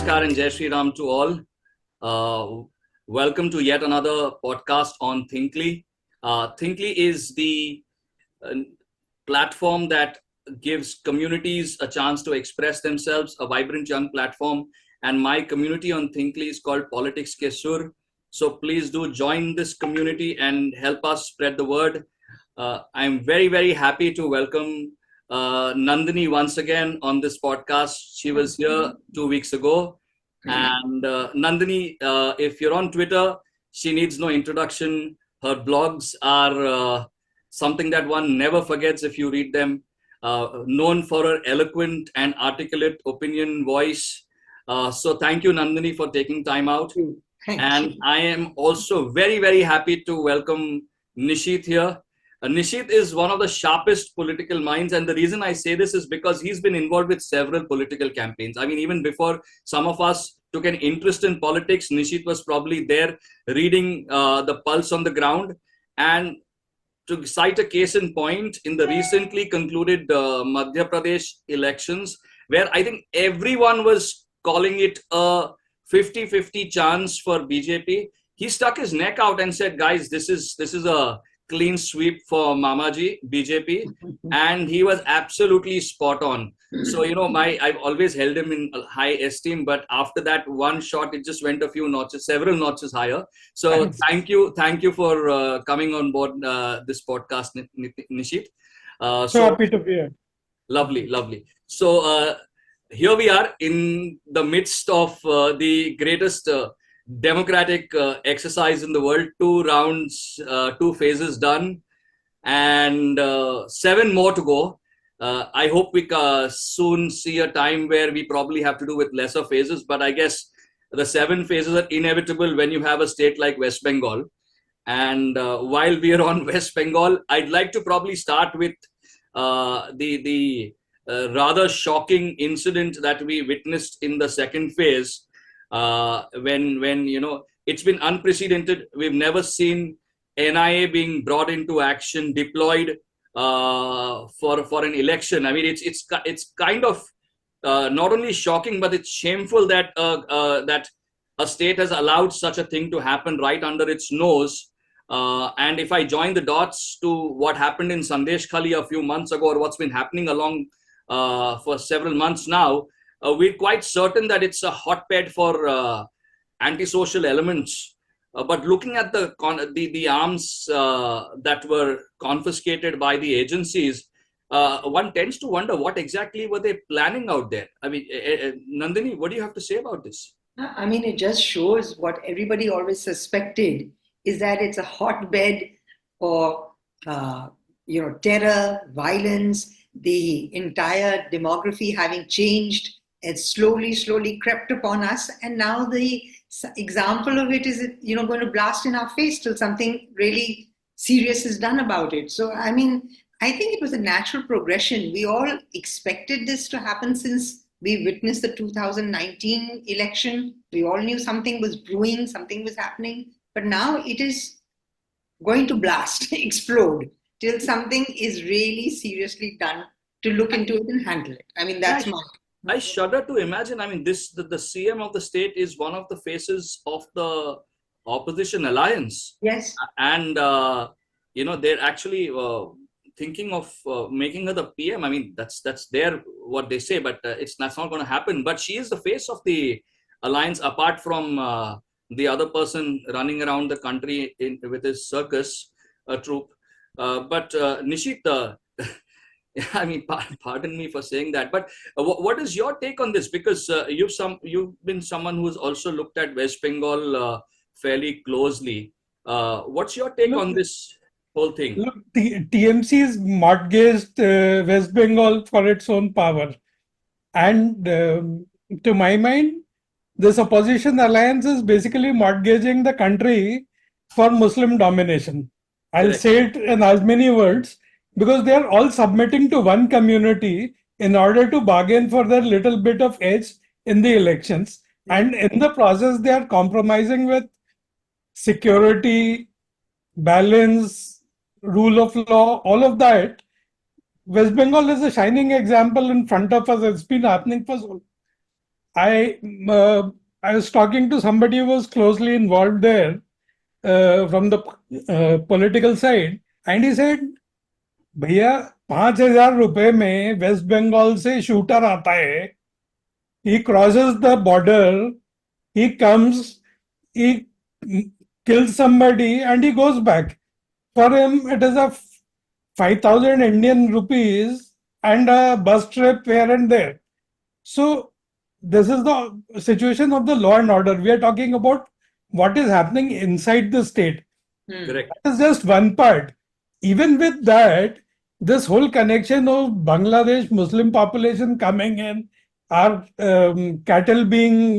Namaskar and Jai Shri Ram to all. Welcome to yet another podcast on Thinkly. Thinkly is the uh, platform that gives communities a chance to express themselves, a vibrant young platform. And my community on Thinkly is called Politics Ke Sur. So please do join this community and help us spread the word. I'm very, very happy to welcome Nandini once again on this podcast. She was here 2 weeks ago. And Nandini, if you're on Twitter, she needs no introduction. Her blogs are something that one never forgets if you read them. Known for her eloquent and articulate opinion voice. So thank you, Nandini, for taking time out. And I am also very, very happy to welcome Nisheeth here. Nisheeth is one of the sharpest political minds. And the reason I say this is because he's been involved with several political campaigns. I mean, even before some of us took an interest in politics, Nisheeth was probably there reading the pulse on the ground. And to cite a case in point, in the recently concluded Madhya Pradesh elections, where I think everyone was calling it a 50-50 chance for BJP, he stuck his neck out and said, guys, this is a clean sweep for Mamaji, BJP, and he was absolutely spot on. So, I've always held him in high esteem, but after that one shot, it just went several notches higher. So thank you for coming on board this podcast, Nisheeth. So happy to be here. Lovely. So here we are in the midst of the greatest democratic exercise in the world. 2 rounds, 2 phases done, and 7 more to go. I hope we soon see a time where we probably have to do with lesser phases, but I guess the 7 phases are inevitable when you have a state like West Bengal. And while we are on West Bengal, I'd like to probably start with the rather shocking incident that we witnessed in the second phase. When it's been unprecedented. We've never seen NIA being brought into action, deployed for an election. I mean, it's kind of not only shocking, but it's shameful that that a state has allowed such a thing to happen right under its nose. And if I join the dots to what happened in Sandesh Khali a few months ago, or what's been happening along for several months now, we're quite certain that it's a hotbed for antisocial elements. But looking at the arms that were confiscated by the agencies, one tends to wonder what exactly were they planning out there. I mean, Nandini, what do you have to say about this? I mean, it just shows what everybody always suspected, is that it's a hotbed for terror, violence, the entire demography having changed. It's slowly crept upon us, and now the example of it is, going to blast in our face till something really serious is done about it. So, I mean, I think it was a natural progression. We all expected this to happen since we witnessed the 2019 election. We all knew something was brewing, something was happening, but now it is going to blast, explode, till something is really seriously done to look into it and handle it. I mean, that's I shudder to imagine. I mean, the CM of the state is one of the faces of the opposition alliance. Yes. And, they're actually thinking of making her the PM. I mean, that's what they say, but that's not going to happen. But she is the face of the alliance, apart from the other person running around the country with his circus troupe. But Nisheeth, I mean, pardon me for saying that, but what is your take on this? Because you've been someone who's also looked at West Bengal fairly closely. What's your take on this whole thing? Look, the TMC's mortgaged West Bengal for its own power. And to my mind, this opposition alliance is basically mortgaging the country for Muslim domination. I'll say it in as many words, because they are all submitting to one community in order to bargain for their little bit of edge in the elections. And in the process, they are compromising with security, balance, rule of law, all of that. West Bengal is a shining example in front of us. It's been happening for so long. I uh, I was talking to somebody who was closely involved there from the political side, and he said, भैया 5,000 रुपए में waste Bengal से shooter आता है, he crosses the border, he comes, he kills somebody and he goes back. For him, it is a 5,000 Indian rupees and a bus trip here and there. So, this is the situation of the law and order. We are talking about what is happening inside the state. Correct. That is just one part. Even with that, this whole connection of Bangladesh Muslim population coming in, our cattle being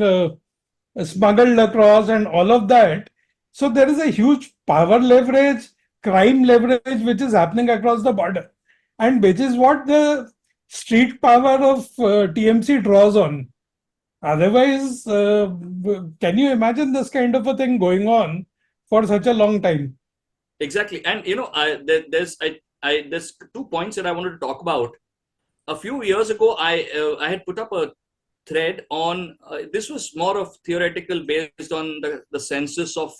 smuggled across, and all of that. So there is a huge power leverage, crime leverage, which is happening across the border, and which is what the street power of TMC draws on. Otherwise, can you imagine this kind of a thing going on for such a long time? Exactly. And there's 2 points that I wanted to talk about. A few years ago, I had put up a thread on this was more of theoretical based on the census of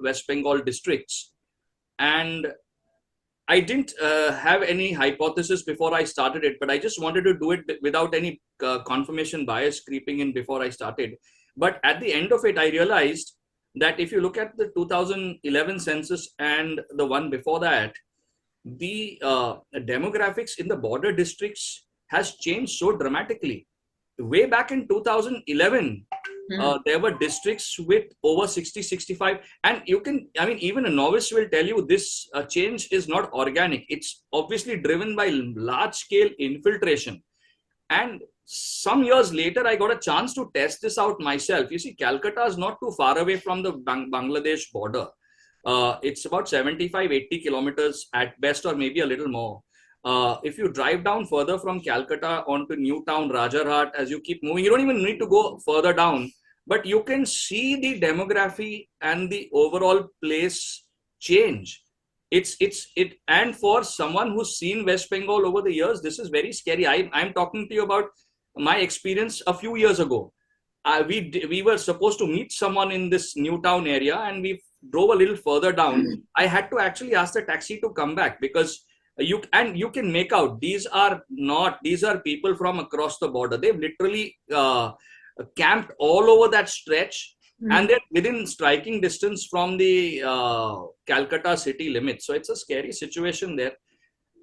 West Bengal districts, and I didn't have any hypothesis before I started it, but I just wanted to do it without any confirmation bias creeping in before I started. But at the end of it, I realized that if you look at the 2011 census and the one before that, the demographics in the border districts has changed so dramatically. Way back in 2011, there were districts with over 60, 65. And even a novice will tell you this change is not organic. It's obviously driven by large scale infiltration. And some years later, I got a chance to test this out myself. You see, Calcutta is not too far away from the Bangladesh border. It's about 75, 80 kilometers at best, or maybe a little more. If you drive down further from Calcutta onto Newtown, Rajarhat, as you keep moving, you don't even need to go further down, but you can see the demography and the overall place change. And for someone who's seen West Bengal over the years, this is very scary. I'm talking to you about my experience a few years ago. We were supposed to meet someone in this Newtown area, and we drove a little further down. I had to actually ask the taxi to come back because you can make out these are people from across the border. They've literally camped all over that stretch, and they're within striking distance from the Calcutta city limits. So it's a scary situation there,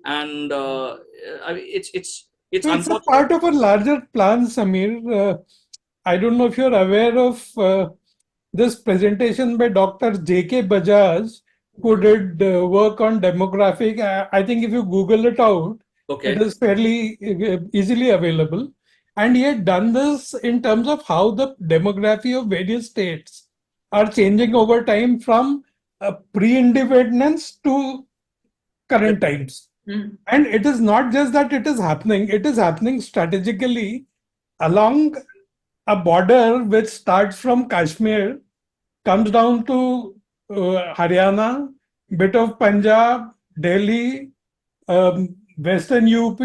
and it's So it's a part of a larger plan, Samir. I don't know if you're aware of this presentation by Dr. J.K. Bajaj, who did work on demographic. I think if you Google it out, it is fairly easily available. And he had done this in terms of how the demography of various states are changing over time from pre-independence to current times. And it is not just that it is happening strategically along a border which starts from Kashmir, comes down to Haryana, bit of Punjab, Delhi, Western UP,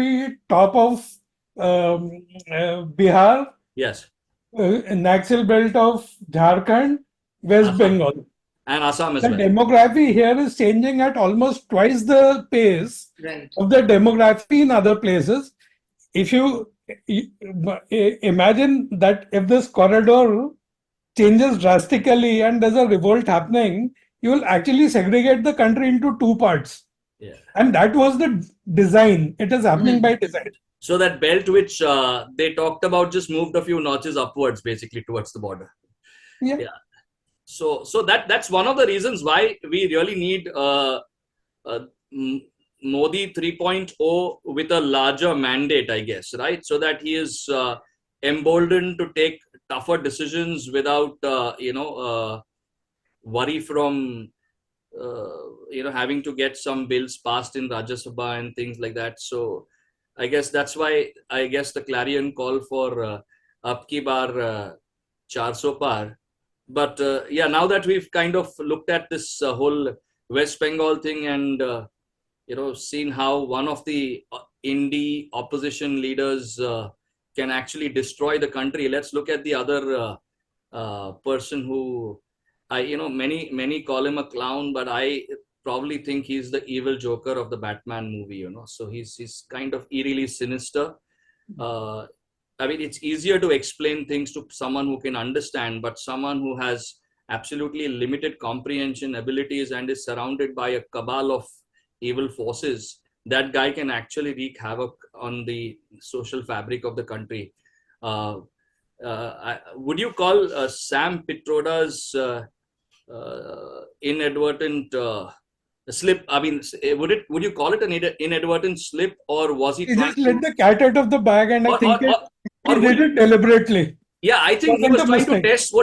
top of Bihar, yes, Naxal belt of Jharkhand, West Bengal. And Assam as the well. The demography here is changing at almost twice the pace of the demography in other places. If you imagine that if this corridor changes drastically and there's a revolt happening, you will actually segregate the country into two parts. Yeah. And that was the design. It is happening by design. So that belt which they talked about just moved a few notches upwards, basically towards the border. Yeah. So that's one of the reasons why we really need Modi 3.0 with a larger mandate, I guess, right? So that he is emboldened to take tougher decisions without, worry from, having to get some bills passed in Rajya Sabha and things like that. So I guess that's why the clarion call for Ab Ki Baar 400 Par. But now that we've kind of looked at this whole West Bengal thing and seen how one of the indie opposition leaders can actually destroy the country. Let's look at the other person who many call him a clown, but I probably think he's the evil Joker of the Batman movie. So he's kind of eerily sinister. I mean, it's easier to explain things to someone who can understand, but someone who has absolutely limited comprehension abilities and is surrounded by a cabal of evil forces, that guy can actually wreak havoc on the social fabric of the country. Would you call Sam Pitroda's inadvertent slip? I mean, would you call it an inadvertent slip, or was he He trying just let the cat out of the bag, and I think he did it deliberately. Yeah, I think he was trying to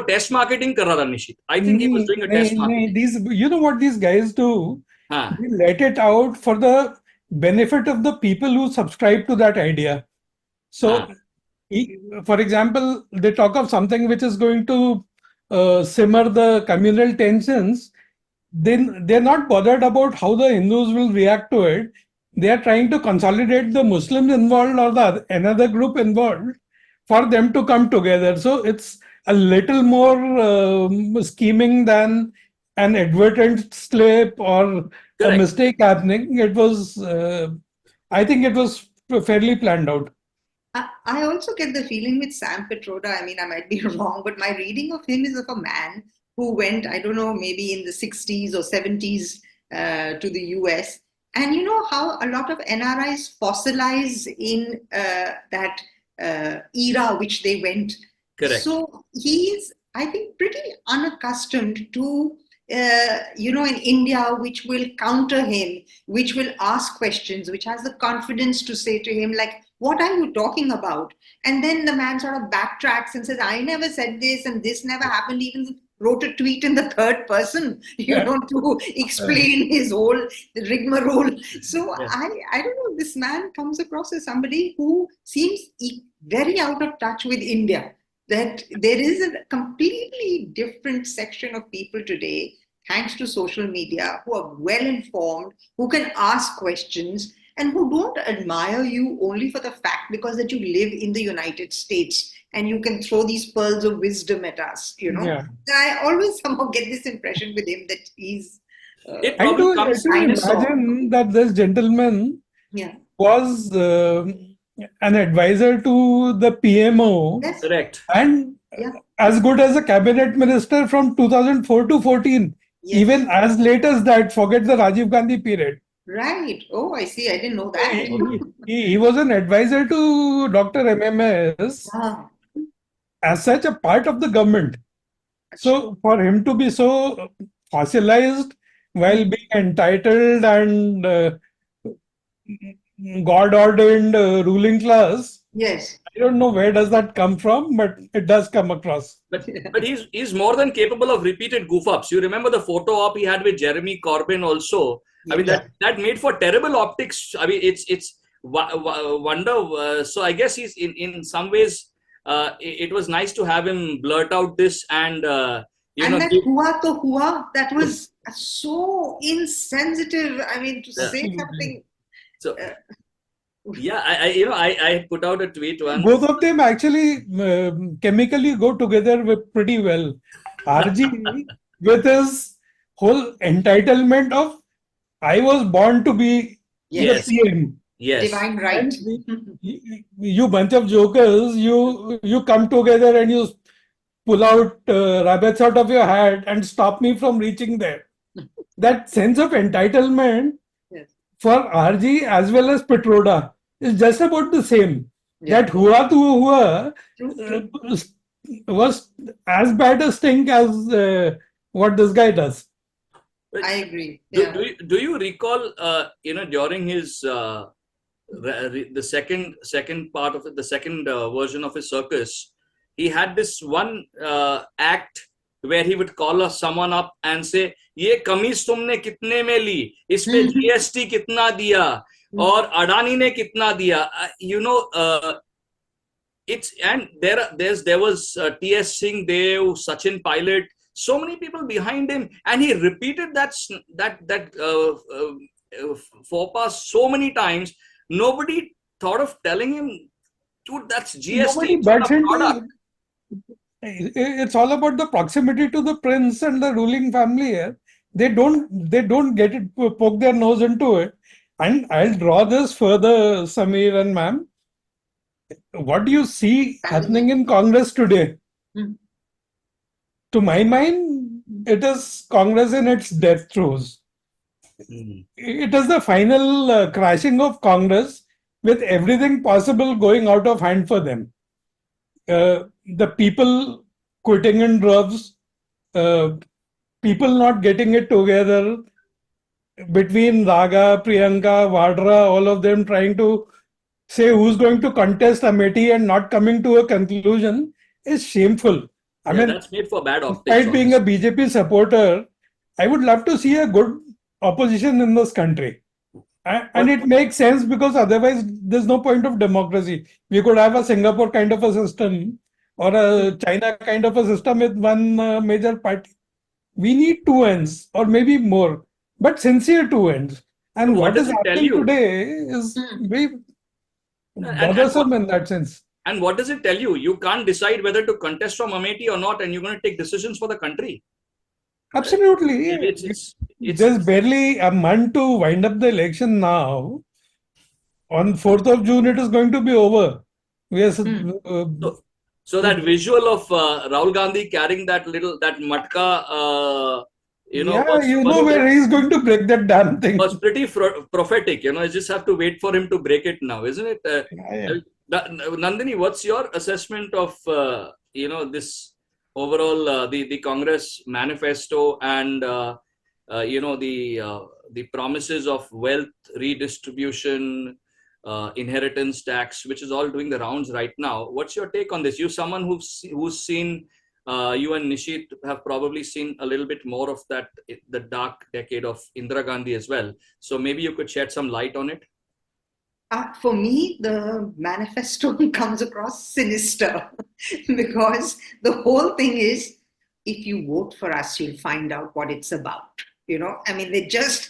test marketing कर रहा था Nisheeth. I think he was doing a test marketing. You know what these guys do? They let it out for the benefit of the people who subscribe to that idea. So, for example, they talk of something which is going to simmer the communal tensions. Then they're not bothered about how the Hindus will react to it. They are trying to consolidate the Muslims involved or another group involved for them to come together. So it's a little more scheming than an advertent slip or a mistake happening. It was, I think it was fairly planned out. I also get the feeling with Sam Pitroda, I mean, I might be wrong, but my reading of him is of a man who went, I don't know, maybe in the 60s or 70s to the US. And you know how a lot of NRIs fossilize in that era which they went. Correct. So he's, I think, pretty unaccustomed to, in India, which will counter him, which will ask questions, which has the confidence to say to him, like, what are you talking about? And then the man sort of backtracks and says, I never said this and this never happened, even wrote a tweet in the third person, to explain his whole rigmarole. So I don't know, this man comes across as somebody who seems very out of touch with India, that there is a completely different section of people today, thanks to social media, who are well informed, who can ask questions, and who don't admire you only for the fact because that you live in the United States and you can throw these pearls of wisdom at us, Yeah. I always somehow get this impression with him that he's... I do imagine that this gentleman was an advisor to the PMO. Yes. Correct. And as good as a cabinet minister from 2004 to 14. Yes. Even as late as that, forget the Rajiv Gandhi period. Right. Oh, I see. I didn't know that. He was an advisor to Dr. MMS, as such a part of the government. So for him to be so fossilized while being entitled and God-ordained ruling class, yes, I don't know where does that come from, but it does come across. But he's more than capable of repeated goof-ups. You remember the photo op he had with Jeremy Corbyn also. I mean, that made for terrible optics. I mean, it's wonder. So I guess he's in some ways, it was nice to have him blurt out this and that hua to hua, that was so insensitive. I mean, to say something. So I put out a tweet once. Both of them actually chemically go together pretty well. RG with his whole entitlement of I was born to be the CM. Yes. Divine right. You bunch of jokers, you come together and you pull out rabbits out of your hat and stop me from reaching there. That sense of entitlement for RG as well as Petroda is just about the same. That hua to hua was as bad a stink as what this guy does. I agree. Do you recall, during his the second part of it, the second version of his circus, he had this one act where he would call someone up and say, "ये कमीज तुमने कितने में ली? इसपे GST कितना दिया? और अडानी ने कितना दिया?" It's and there was T.S. Singh Dev, Sachin Pilot. So many people behind him, and he repeated that faux pas so many times. Nobody thought of telling him, Dude, that's GST. Nobody It's not bets a product. into. It's all about the proximity to the prince and the ruling family here. They don't get it, poke their nose into it. And I'll draw this further, Samir and ma'am. What do you see happening in Congress today? Hmm. To my mind, it is Congress in its death throes. It is the final crashing of Congress with everything possible going out of hand for them. The people quitting in droves, uh, people not getting it together between Raga, Priyanka, Vadra, all of them trying to say who's going to contest Amethi and not coming to a conclusion is shameful. I Yeah, mean, that's made for bad optics, despite being a honestly. BJP supporter, I would love to see a good opposition in this country. And But it makes sense because otherwise there's no point of democracy. We could have a Singapore kind of a system or a China kind of a system with one major party. We need two ends or maybe more, but sincere two ends. And what what is does it tell happening you? today is Hmm. very And bothersome in that sense. and what does it tell you? You can't decide whether to contest from Amethi or not, and you're going to take decisions for the country. Absolutely. It's There's barely a month to wind up the election now. On 4th of June, it is going to be over. We are, Hmm. so that visual of Rahul Gandhi carrying that matka, yeah, you was know where he's going to break that damn thing. was pretty prophetic. I just have to wait for him to break it now, isn't it? Yeah. Nandini, what's your assessment of this overall the Congress manifesto and the promises of wealth redistribution, inheritance tax, which is all doing the rounds right now? What's your take on this? You, someone who's seen. You and Nisheeth have probably seen a little bit more of that, the dark decade of Indira Gandhi as well. So maybe you could shed some light on it. For me, the manifesto comes across sinister because the whole thing is, if you vote for us, you'll find out what it's about. I mean, they just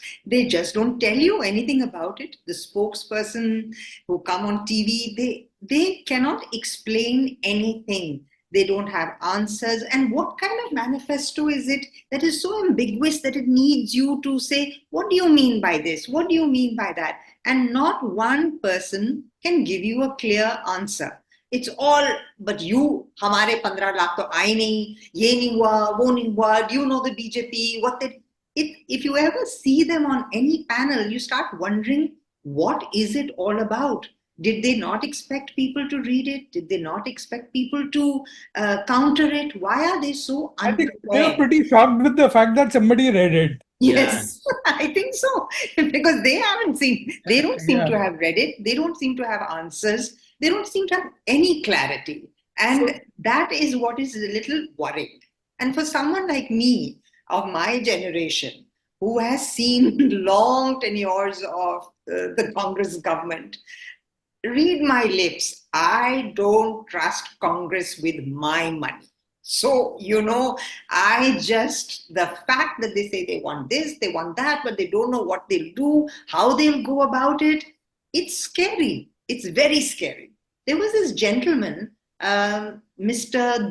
don't tell you anything about it. The spokesperson who come on TV, they cannot explain anything. They don't have answers. And what kind of manifesto is it that is so ambiguous that it needs you to say, what do you mean by this? What do you mean by that? And not one person can give you a clear answer. It's all, but you, hamare 15 lakh to aaye nahi, ye nahi hua, wo nahi hua, do you know the BJP, what they... If you ever see them on any panel, you start wondering, what is it all about? Did they not expect people to read it? Did they not expect people to counter it? Why are they so I think unprepared? they are pretty shocked with the fact that somebody read it. Yes, I think so. Because they don't seem to have read it. They don't seem to have answers. They don't seem to have any clarity. And that is what is a little worried. And for someone like me, of my generation, who has seen long tenures of the Congress government, read my lips. I don't trust Congress with my money. So, the fact that they say they want this, they want that, but they don't know what they'll do, how they'll go about it, it's scary. It's very scary. There was this gentleman, Mr.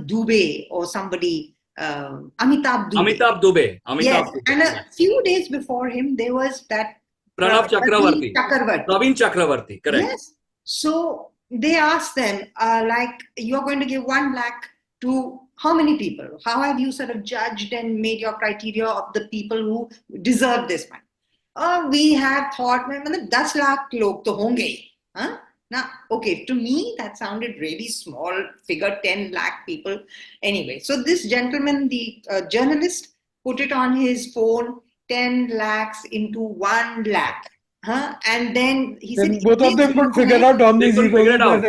Dubey or somebody, Amitabh Dubey. Yes, and a few days before him, there was that Pranav Chakravarti. Praveen Chakravarti, correct. Yes. So they asked them, you're going to give 1 lakh to how many people? How have you sort of judged and made your criteria of the people who deserve this money? We have thought, 10 lakh log to honge. Huh? Now, okay, to me, that sounded really small figure, 10 lakh people. Anyway, so this gentleman, the journalist, put it on his phone, 10 lakhs into 1 lakh. And then he said, both of them could figure out on the zeros.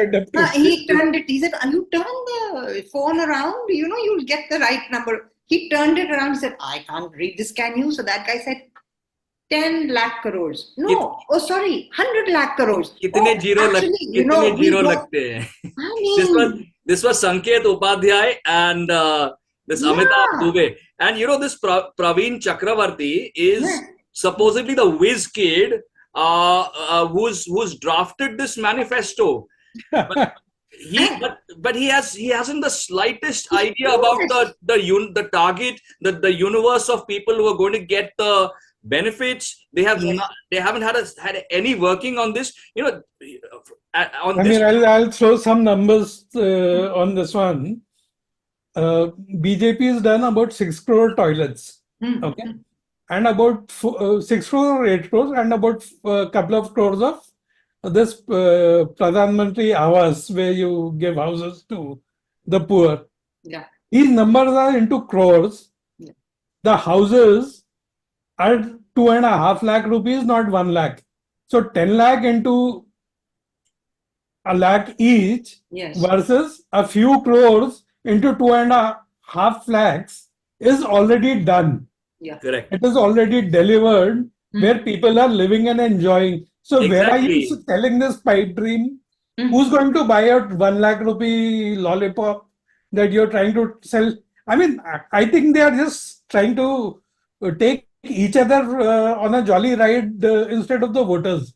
He turned it. He said, you turn the phone around, you'll get the right number. He turned it around. He said, I can't read this, can you? So that guy said, 10 lakh crores. No, 100 lakh crores. Kitne zero lagte hain. I mean, this was Sanket Upadhyay and this Amitabh Dubey. And this Praveen Chakravarti is supposedly the whiz kid who's drafted this manifesto. But he hasn't the slightest idea about the target, the universe of people who are going to get the benefits. They haven't had any working on this. On this. I'll throw some numbers on this one. BJP has done about 6 crore toilets, okay, and about 6 crore or 8 crores, and about a couple of crores of this Pradhan Mantri Awas, where you give houses to the poor. Yeah. These numbers are into crores. Yeah. The houses are 2.5 lakh rupees, not 1 lakh. So 10 lakh into a lakh each, versus a few crores into 2.5 lakhs is already done. Yeah. Correct. It is already delivered where people are living and enjoying. So where are you selling this pipe dream? Who's going to buy a 1 lakh rupee lollipop that you're trying to sell? I mean, I think they are just trying to take each other on a jolly ride instead of the voters.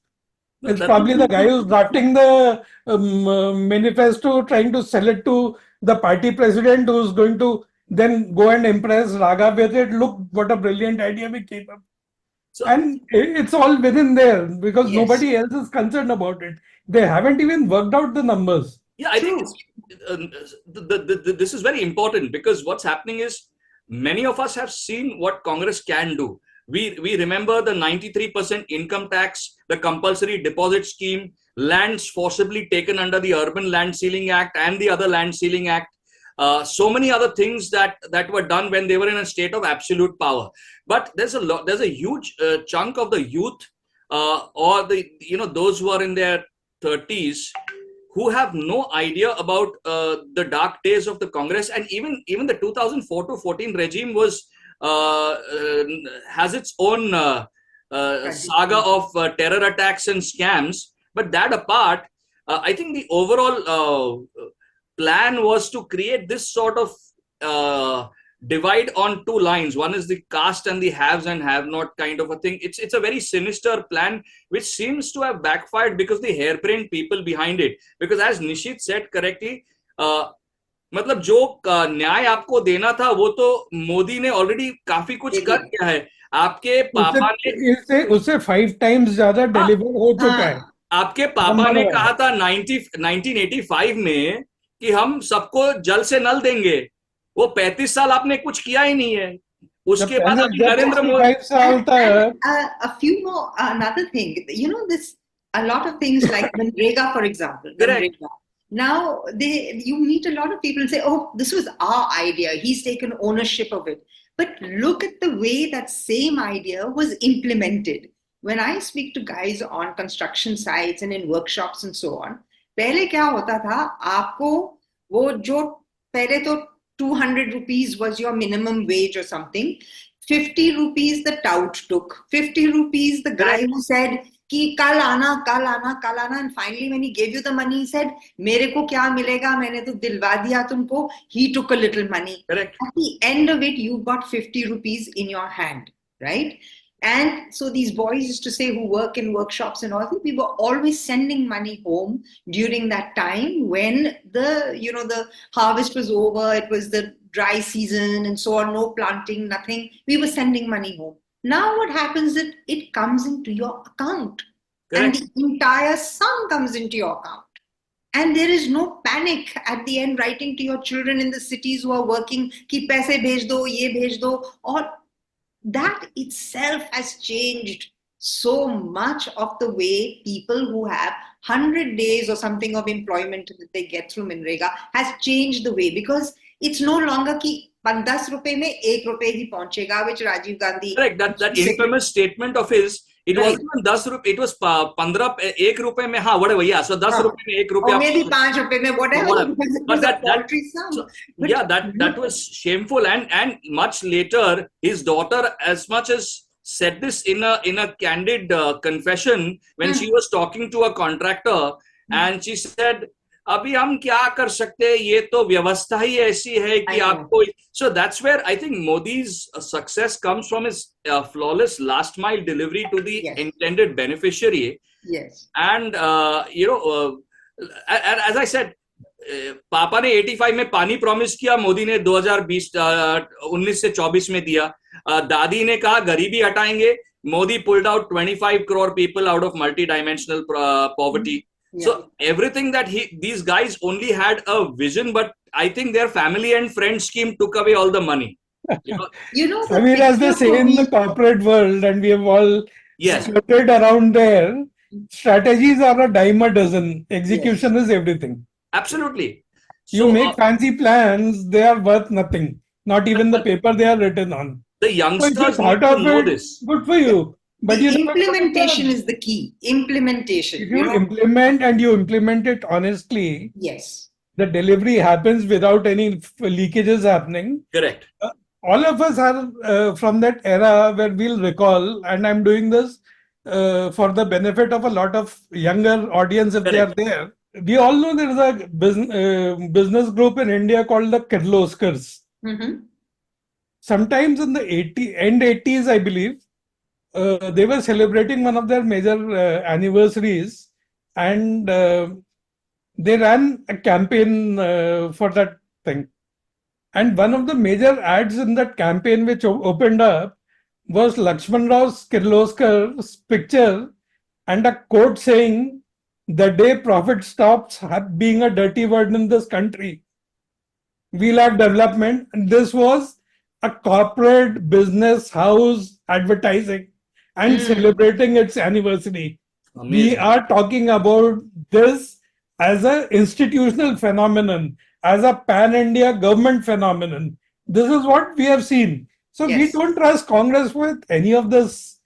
It's probably the guy who's drafting the manifesto, trying to sell it to the party president, who's going to then go and impress Raga with it. Look, what a brilliant idea we came up. So, and it's all within there because nobody else is concerned about it. They haven't even worked out the numbers. Yeah, I think this is very important, because what's happening is many of us have seen what Congress can do. We remember the 93% income tax, the compulsory deposit scheme, lands forcibly taken under the Urban Land Ceiling Act and the other Land Ceiling Act. So many other things that were done when they were in a state of absolute power. But there's a huge chunk of the youth or those who are in their 30s who have no idea about the dark days of the Congress, and even the 2004 to 14 regime has its own saga of terror attacks and scams. But that apart, I think the overall plan was to create this sort of divide on two lines. One is the caste and the haves and have not kind of a thing. It's a very sinister plan which seems to have backfired because the harebrained people behind it. Because as Nisheeth said correctly, मतलब जो न्याय आपको देना था वो तो मोदी ने already काफी कुछ कर दिया है. आपके पापा ने उससे 5 times ज्यादा डिलीवर हो चुका है. आपके पापा ने कहा था 1985 में कि हम सबको जल से नल देंगे. वो 35 साल आपने कुछ किया ही नहीं है. उसके बाद Narendra Modi. A few more, another thing, this, a lot of things like Manrega, for example. Manrega. Now you meet a lot of people and say, oh, this was our idea. He's taken ownership of it. But look at the way that same idea was implemented. When I speak to guys on construction sites and in workshops and so on, पहले क्या होता था, आपको वो जो पहले तो 200 rupees was your minimum wage or something. 50 rupees the tout took. 50 rupees the guy who said कि कल आना, and finally when he gave you the money, he said, मेरे को क्या मिलेगा, मैंने तो दिलवा दिया तुमको. He took a little money. Correct. At the end of it, you got 50 rupees in your hand, right? And so these boys used to say, who work in workshops and all, we were always sending money home during that time when the harvest was over, it was the dry season and so on, no planting, nothing. We were sending money home. Now what happens is it comes into your account. Correct. And the entire sum comes into your account. And there is no panic at the end writing to your children in the cities who are working, ki paise bhej do, ye bhej do, or that itself has changed so much of the way people who have 100 days or something of employment that they get through Manrega has changed the way, because it's no longer ki 10 rupees mein 1 rupee hi pahunchega, which Rajiv Gandhi. Correct. That infamous statement of his, it wasn't even 10 rupees, it was 15 1 rupee mein, whatever, yeah. So 10 rupees mein 1 rupee. Or maybe 5 rupees mein, whatever. But that was shameful. And much later, his daughter as much as said this in a candid confession when she was talking to a contractor, and she said, अभी हम क्या कर सकते हैं, ये तो व्यवस्था ही ऐसी है कि आपको. So that's where I think Modi's success comes from, his flawless last mile delivery to the intended beneficiary. Yes. And as I said, पापा ने 85 में पानी प्रॉमिस किया, मोदी ने 2019 से 24 में दिया. दादी ने कहा गरीबी हटाएंगे, Modi pulled out 25 crore people out of multi-dimensional poverty. Yeah. So everything that these guys only had a vision, but I think their family and friend scheme took away all the money. I mean, as they say in the corporate world, and we have all Yes. skirted around there, strategies are a dime a dozen. Execution is everything. Absolutely. You So, make fancy plans, they are worth nothing. Not even the paper they are written on. The youngsters so need to know this. Good for you. But the implementation is the key. Implementation. If you implement and you implement it honestly, yes, the delivery happens without any leakages happening. Correct. All of us are from that era where we'll recall, and I'm doing this for the benefit of a lot of younger audience if Correct. they are there. We all know there is a business group in India called the Kirloskars. Mm-hmm. Sometimes in the end 80s, I believe, they were celebrating one of their major anniversaries, and they ran a campaign for that thing. And one of the major ads in that campaign which opened up was Lakshman Rao Kirloskar's picture and a quote saying, "The day profit stops being a dirty word in this country, we'll have development." And this was a corporate business house advertising and celebrating its anniversary. Amazing. We are talking about this as an institutional phenomenon, as a pan-India government phenomenon. This is what we have seen. So we don't trust Congress with any of this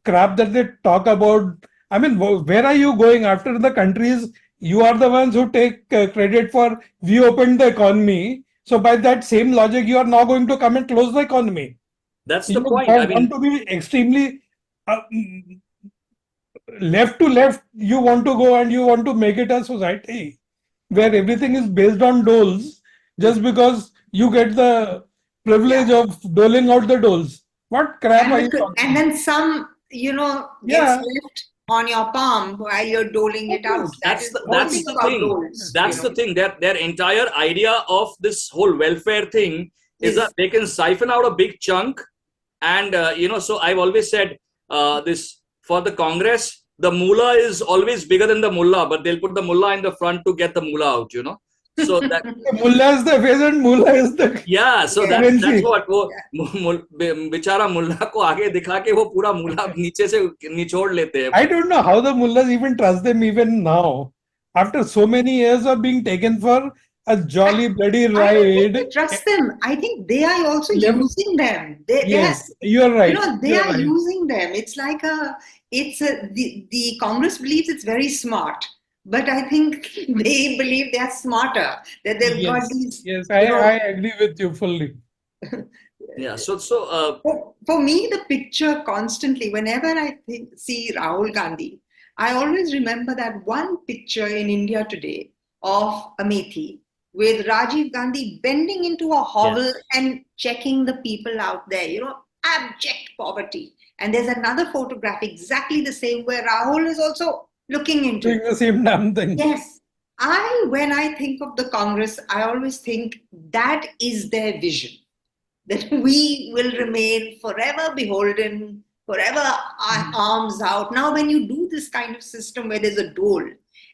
crap that they talk about. I mean, where are you going after the countries? You are the ones who take credit for we opened the economy. So by that same logic, you are now going to come and close the economy. That's the point. I mean, want to be extremely left to left. You want to go and you want to make it a society where everything is based on doles just because you get the privilege of doling out the doles. What crap are you talking about? And then some, gets left on your palm while you're doling it out. That's the thing. Doles, that's the thing. Their entire idea of this whole welfare thing is that they can siphon out a big chunk. And, so I've always said this for the Congress, the mullah is always bigger than the mullah, but they'll put the mullah in the front to get the mullah out, So that the mullah is the face and mullah is the so that's what वो बेचारा मुल्ला को आगे दिखा के वो पूरा मुल्ला नीचे से निचोड़ लेते हैं. I don't know how the mullahs even trust them even now after so many years of being taken for a jolly bloody ride. I don't think they trust them. I think they are also using them. Yes, you're right. They are using them. It's like the Congress believes it's very smart. But I think they believe they are smarter. That they've got these. Yes, I agree with you fully. So for me, the picture constantly, whenever I see Rahul Gandhi, I always remember that one picture in India today of Amethi with Rajiv Gandhi bending into a hovel and checking the people out there, abject poverty. And there's another photograph exactly the same where Rahul is also looking into doing the same damn thing. Yes. When I think of the Congress, I always think that is their vision. That we will remain forever beholden, forever arms out. Now, when you do this kind of system where there's a dole,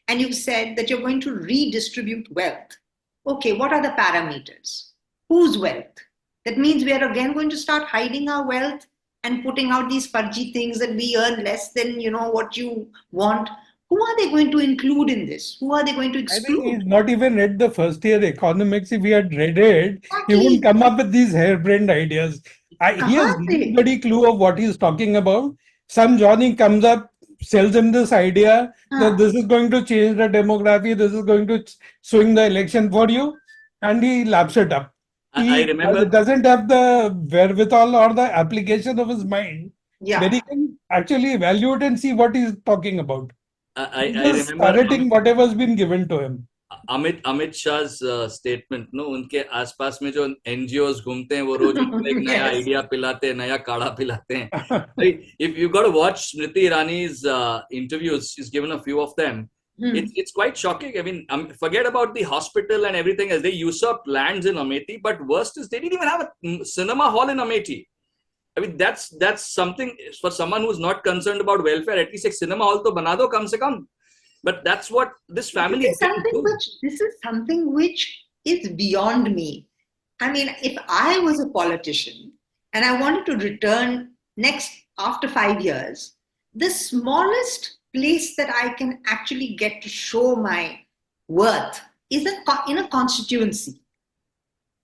and you've said that you're going to redistribute wealth, okay, what are the parameters? Whose wealth? That means we are again going to start hiding our wealth and putting out these fudgy things that we earn less than, what you want. Who are they going to include in this? Who are they going to exclude? I think he's not even read the first year economics. If he had read it, he wouldn't come up with these harebrained ideas. He has no bloody clue of what he's talking about. Some Johnny comes up, sells him this idea that this is going to change the demography, this is going to swing the election for you, and he laps it up. I remember. He doesn't have the wherewithal or the application of his mind where he can actually evaluate and see what he's talking about. I remember parroting whatever's been given to him. Amit Shah's statement, उनके आसपास में जो NGOs घूमते हैं वो रोज उनको एक नया आइडिया पिलाते हैं, नया काढ़ा पिलाते हैं. If you got to watch Smriti Irani's interviews, she's given a few of them. It's quite shocking. I mean, forget about the hospital and everything as they usurped lands in Amethi, but worst is they didn't even have a cinema hall in Amethi. I mean, that's something for someone who's not concerned about welfare. At least a cinema hall to bana do kam se kam. But that's what this family didn't do. This is something which is beyond me. I mean, if I was a politician and I wanted to return after 5 years, the smallest place that I can actually get to show my worth is in a constituency.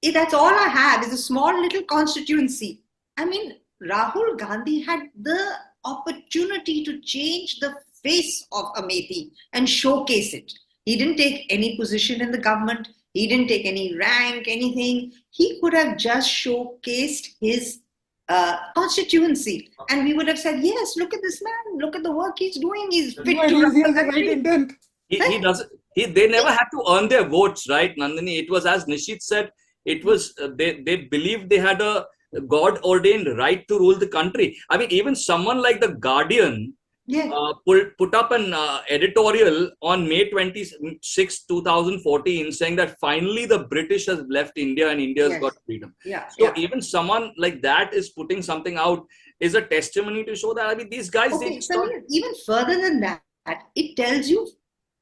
That's all I have is a small little constituency. I mean, Rahul Gandhi had the opportunity to change the face of Amethi and showcase it. He didn't take any position in the government. He didn't take any rank, anything. He could have just showcased his constituency, and we would have said, yes, look at this man, look at the work he's doing, he's fit to run the country. He doesn't. They never had to earn their votes, right, Nandini? It was, as Nisheeth said, it was they believed they had a God-ordained right to rule the country. I mean, even someone like the Guardian put up an editorial on May 26, 2014, saying that finally the British has left India and India's got freedom. So even someone like that is putting something out is a testimony to show that, I mean, these guys... even further than that, it tells you,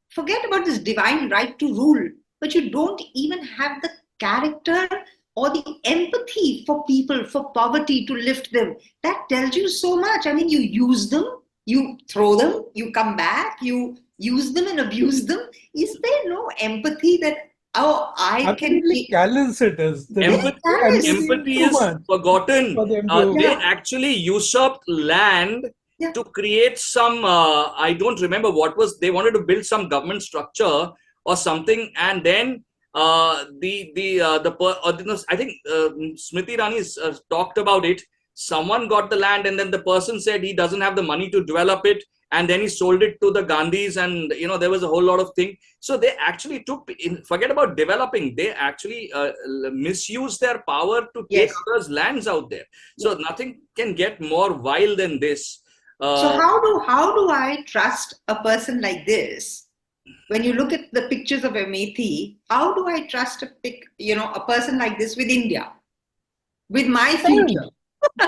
forget about this divine right to rule, but you don't even have the character or the empathy for people, for poverty, to lift them. That tells you so much. I mean, you use them, you throw them, you come back, you use them and abuse them. Is there no empathy that, I can... Callous it is. Empathy is forgotten. They actually usurped land to create some, I don't remember what was, they wanted to build some government structure or something, and then I think Smriti Irani talked about it. Someone got the land, and then the person said he doesn't have the money to develop it, and then he sold it to the Gandhis, and there was a whole lot of thing. So they actually forget about developing, they actually misused their power to take others' lands out there. So nothing can get more vile than this. So how do I trust a person like this? When you look at the pictures of Amethi, how do I trust a person like this with India, with my future?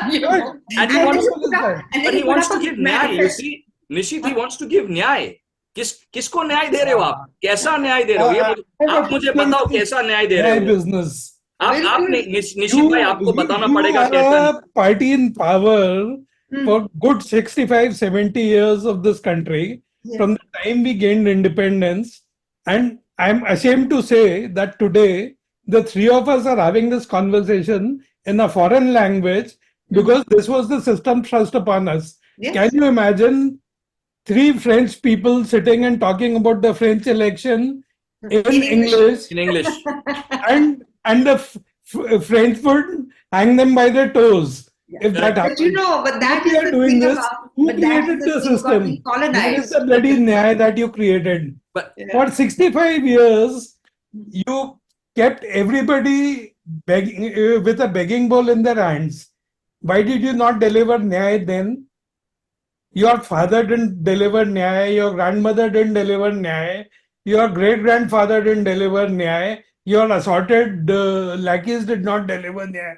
And he wants to give nyay. You see, Nisheeth, he wants to give nyay. किसको न्याय दे रहे हो आप? कैसा न्याय दे रहे हो? ये आप मुझे बताओ कैसा न्याय दे रहे हो? Business. आपने निशीथ भाई आपको बताना पड़ेगा कैसा. Party in power for good 65-70 years of this country. From the time we gained independence, and I'm ashamed to say that today the three of us are having this conversation in a foreign language because this was the system thrust upon us. Can you imagine three French people sitting and talking about the French election in English? In English. and the French would hang them by their toes. If that happens. But that is the thing about... Who created the system? What is the bloody nyay that you created? But for 65 years, you kept everybody begging with a begging bowl in their hands. Why did you not deliver nyay then? Your father didn't deliver nyay. Your grandmother didn't deliver nyay. Your great-grandfather didn't deliver nyay. Your assorted lackeys did not deliver nyay.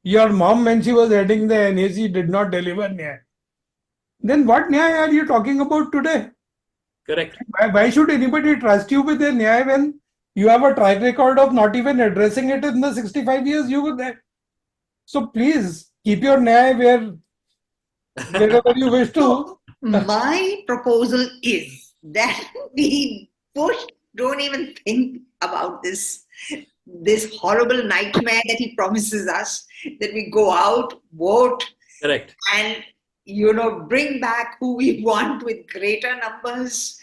Your mom, when she was heading the NAC, did not deliver nyay. Then what nyay are you talking about today? Correct. Why should anybody trust you with their nyay when you have a track record of not even addressing it in the 65 years you were there? So please keep your nyay wherever you wish to. So my proposal is that we don't even think about this horrible nightmare that he promises us, that we go out, vote, correct, and bring back who we want with greater numbers,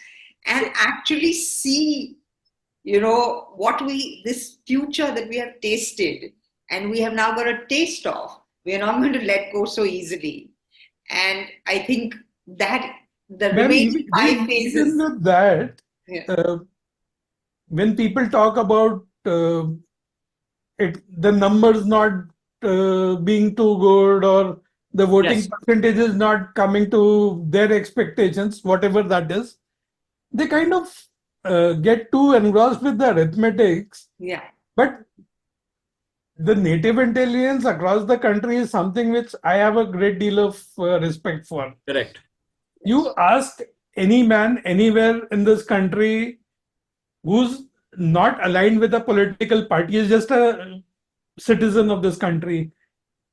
and actually see this future that we have tasted and we have now got a taste of, we are not going to let go so easily. And I think that the remaining 5 phases... when people talk about the numbers not being too good, or the voting percentages not coming to their expectations, whatever that is, they kind of get too engrossed with the arithmetics. Yeah. But the native intelligence across the country is something which I have a great deal of respect for. Correct. You ask any man anywhere in this country who's not aligned with a political party, is just a citizen of this country,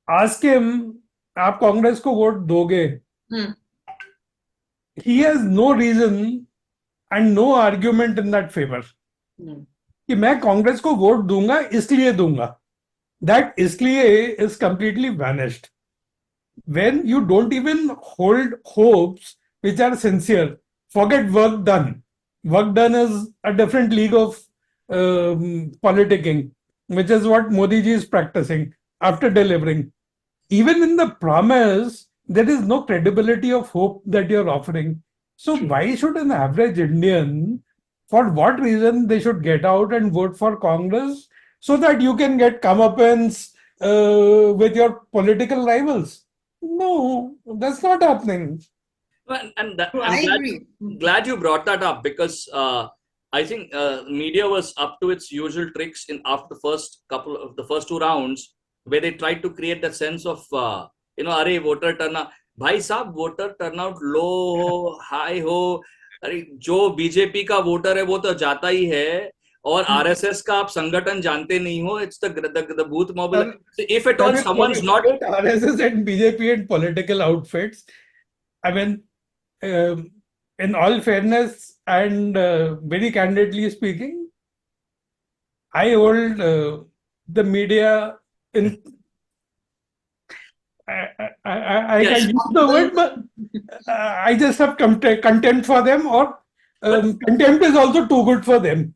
ask him, आप कांग्रेस को vote दोगे? He has no reason and no argument in that favor. कि मैं कांग्रेस को vote दूंगा इसलिए दूंगा. That इसलिए is completely vanished. When you don't even hold hopes which are sincere, forget work done. Work done is a different league of politicking, which is what Modi ji is practicing after delivering. Even in the promise, there is no credibility of hope that you're offering. So why should an average Indian, for what reason they should get out and vote for Congress so that you can get comeuppance with your political rivals? No, that's not happening. And I I'm agree. glad you brought that up, because I think media was up to its usual tricks in after the first two rounds, where they tried to create that sense of अरे voter turnout, भाई साहब voter turnout low हो high हो, अरे जो BJP का voter है वो तो जाता ही है, और आरएसएस का आप संगठन जानते नहीं हो. It's the booth mobilization. If at all someone's not RSS and BJP and political outfits, I mean, in all fairness and very candidly speaking, I hold the media in. I Yes. can use the word, but I just have contempt for them, or contempt is also too good for them.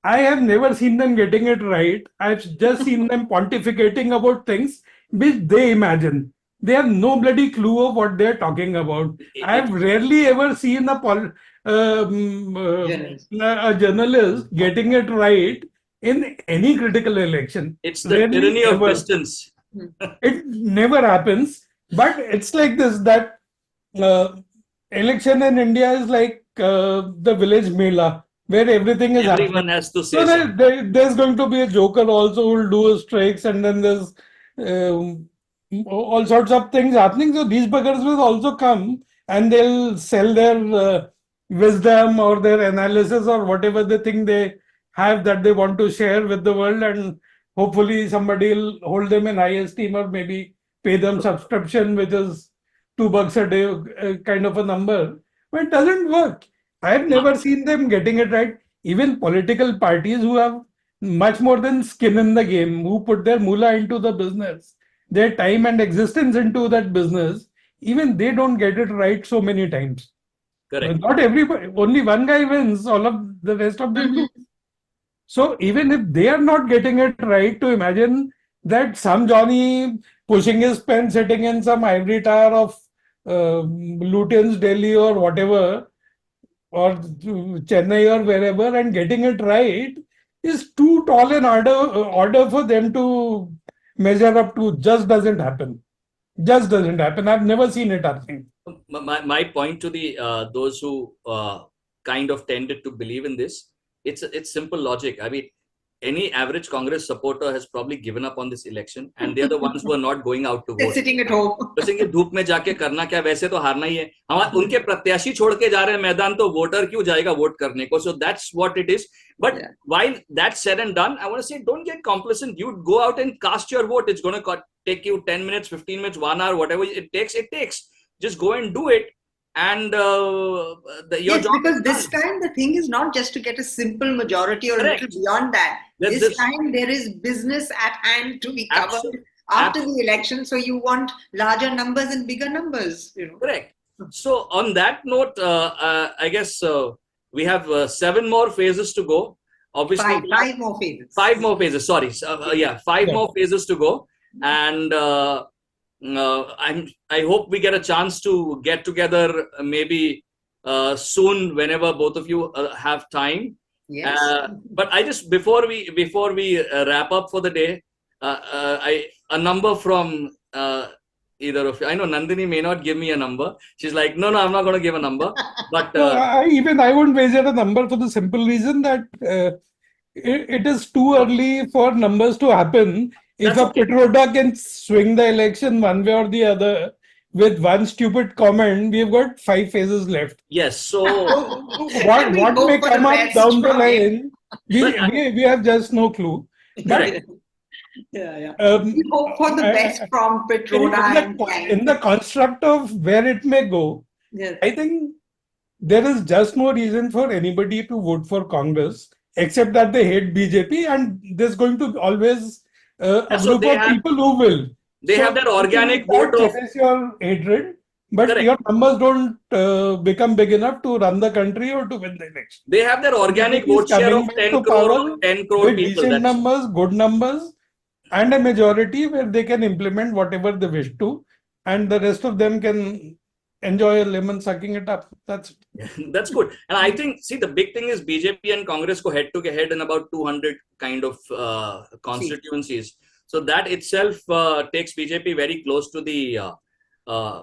I have never seen them getting it right. I've just seen them pontificating about things which they imagine. They have no bloody clue of what they're talking about. I've rarely ever seen a journalist getting it right in any critical election. It's the tyranny of distance. It never happens. But it's like this, that election in India is like the village mela, where everything is Everyone happening. has to say So something. there's going to be a joker also who will do his tricks, and then there's all sorts of things happening. So these buggers will also come and they'll sell their wisdom or their analysis or whatever they think they have that they want to share with the world, and hopefully somebody will hold them in high esteem or maybe pay them subscription, which is $2 a day kind of a number. But it doesn't work. I've never seen them getting it right. Even political parties who have much more than skin in the game, who put their moolah into the business, their time and existence into that business, even they don't get it right so many times. Correct. Not everybody, only one guy wins, all of the rest of them lose. So even if they are not getting it right, to imagine that some Johnny pushing his pen, sitting in some ivory tower of Lutyens, Delhi or whatever, or Chennai or wherever, and getting it right is too tall an order for them to measure up to. Just doesn't happen. Just doesn't happen. I've never seen it happening. My point to the those who kind of tended to believe in this, it's simple logic. I mean, any average Congress supporter has probably given up on this election, and they're the ones who are not going out to vote. They're sitting at home. बस इनके धूप में जाके करना क्या, वैसे तो हारना ही है. हम उनके प्रत्याशी छोड़ के जा रहे हैं मैदान, तो वोटर क्यों जाएगा वोट करने को? So that's what it is. But while that's said and done, I want to say, don't get complacent. You go out and cast your vote. It's going to take you 10 minutes, 15 minutes, 1 hour, whatever it takes. It takes. Just go and do it. And your job. Because this time the thing is not just to get a simple majority or Correct. a little beyond that. This time there is business at hand to be covered after the election. So you want larger numbers and bigger numbers. Correct. So on that note, I guess we have 7 more phases to go. Obviously, 5 more phases. 5 more phases. Sorry. 5 more phases to go. And I hope we get a chance to get together maybe soon, whenever both of you have time. Yes. But I just before we wrap up for the day, a number from either of you. I know Nandini may not give me a number. She's like, no, I'm not going to give a number. But No, I wouldn't wager a number for the simple reason that it is too early for numbers to happen. If that's a okay. Petroda can swing the election one way or the other with one stupid comment, we've got 5 phases left. Yes. So, So And we what may hope for the come up best down the from him. line, we, but we, we have just no clue. But correct. Yeah. um, We hope for the best from Petroda and in gang. the construct of where it may go, Yes. I think there is just no reason for anybody to vote for Congress except that they hate BJP, and there's going to always a So group of people who will. they have So that you can organic in vote fact of cherish your hatred, but correct. your numbers don't become big enough to run the country or to win the election. They have their organic BJP is vote share coming of back 10 to crore or power 10 crore with people. decent That's numbers, good numbers, and a majority where they can implement whatever they wish to, and the rest of them can enjoy a lemon sucking it up. That's that's good. And I think, see, the big thing is BJP and Congress go head to head in about 200 kind of constituencies. So that itself takes BJP very close to the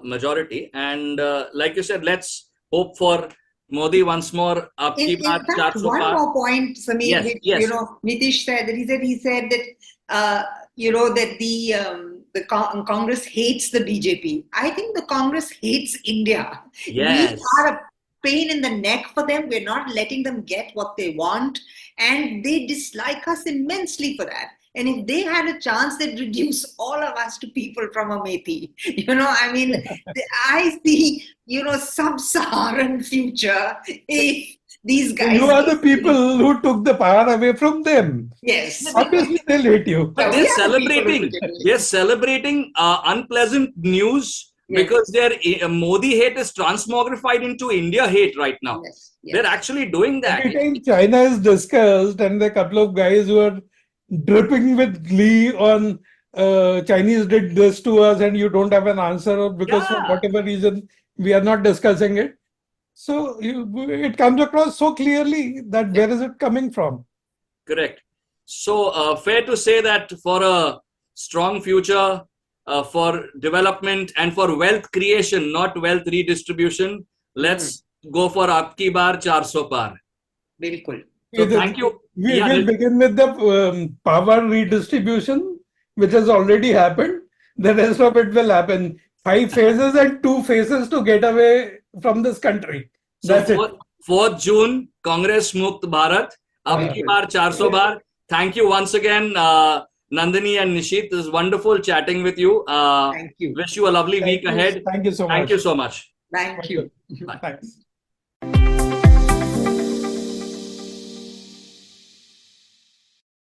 majority. And like you said, let's hope for Modi once more. Aapki In baat fact, 400 one par. more point, Sameer, Yes, which yes, Nitish said that he said that that the Congress hates the BJP. I think the Congress hates India. We yes. are a pain in the neck for them. We're not letting them get what they want, and they dislike us immensely for that. And if they had a chance, they'd reduce all of us to people from Amethi. I mean, I see, sub-Saharan future if these so you guys. are the people who took the power away from them. Yes. Obviously, they'll hate you. But Yeah, we are the people who took it away. they're celebrating unpleasant news Yes. because their Modi hate is transmogrified into India hate right now. Yes. They're actually doing that. Every time China is discussed, and the couple of guys who are dripping with glee on Chinese did this to us, and you don't have an answer, or because for Yeah, whatever reason we are not discussing it. So it comes across so clearly that where is it coming from? correct. So fair to say that for a strong future, for development and for wealth creation, not wealth redistribution, let's go for Aapki Baar 400 par. Bilkul. So thank you. We Yeah, will begin with the power redistribution, which has already happened. The rest of it will happen. 5 phases and 2 phases to get away from this country. so That's it. 4th June, Congress Mukt Bharat, Aapki Baar 400 bar. Thank you once again, Nandini and Nisheeth. It was wonderful chatting with you. Thank you. Wish you a lovely week ahead. Thank you so much. Thank you so much. Thank you. Thanks.